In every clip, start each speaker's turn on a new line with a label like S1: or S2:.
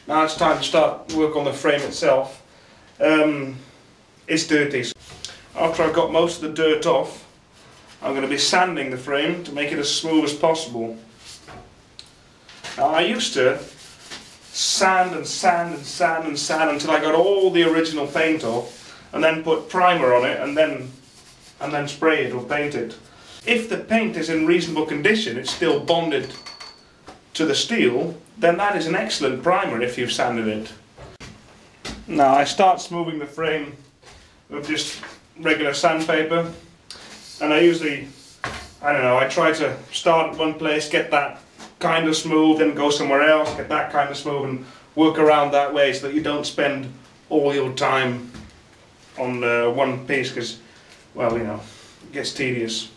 S1: Now it's time to start work on the frame itself. It's dirty. After I've got most of the dirt off, I'm going to be sanding the frame to make it as smooth as possible. Now I used to sand and sand and sand and sand until I got all the original paint off, and then put primer on it and then spray it or paint it. If the paint is in reasonable condition, it's still bonded to the steel, then that is an excellent primer if you've sanded it. Now I start smoothing the frame with just regular sandpaper, and I usually, I try to start at one place, get that kind of smooth, then go somewhere else, get that kind of smooth, and work around that way so that you don't spend all your time on one piece, because, well, you know, it gets tedious.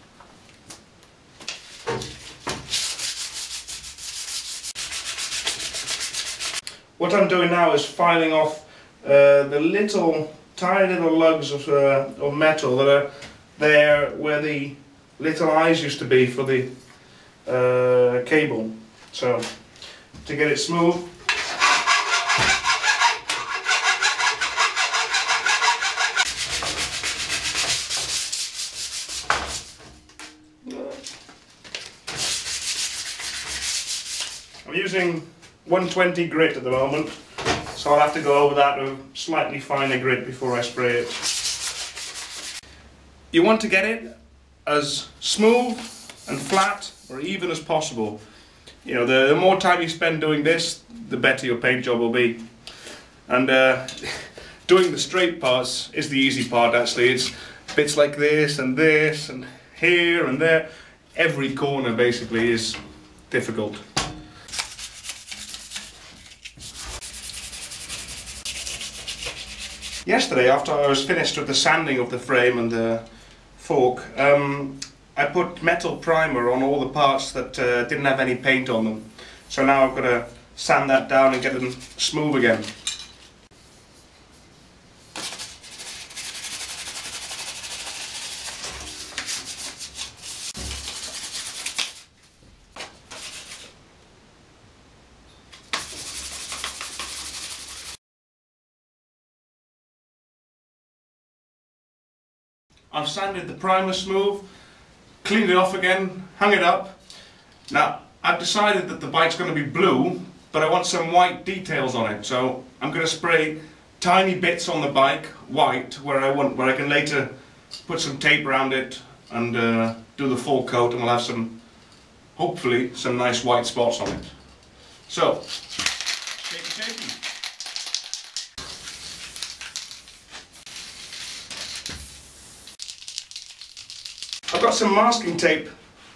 S1: What I'm doing now is filing off the tiny little lugs of metal that are there where the little eyes used to be for the cable. So, to get it smooth, I'm using 120 grit at the moment, so I'll have to go over that with slightly finer grit before I spray it. You want to get it as smooth and flat or even as possible. You know, the more time you spend doing this, the better your paint job will be. And doing the straight parts is the easy part actually. It's bits like this and here and there. Every corner basically is difficult. Yesterday, after I was finished with the sanding of the frame and the fork, I put metal primer on all the parts that didn't have any paint on them. So now I've got to sand that down and get them smooth again. I've sanded the primer smooth, cleaned it off again, hung it up. Now, I've decided that the bike's going to be blue, but I want some white details on it, so I'm going to spray tiny bits on the bike, white, where I can later put some tape around it and do the full coat, and we'll have hopefully, some nice white spots on it. So, shaky. I've got some masking tape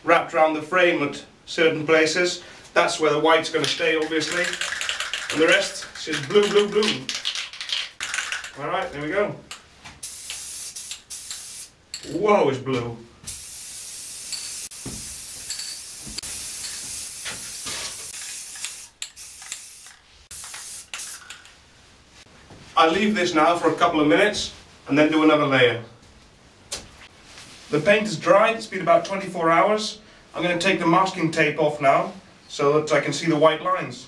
S1: wrapped around the frame at certain places. That's where the white's going to stay, obviously. And the rest is just blue, blue, blue. Alright, there we go. Whoa, it's blue. I'll leave this now for a couple of minutes and then do another layer. The paint is dry, it's been about 24 hours. I'm going to take the masking tape off now so that I can see the white lines.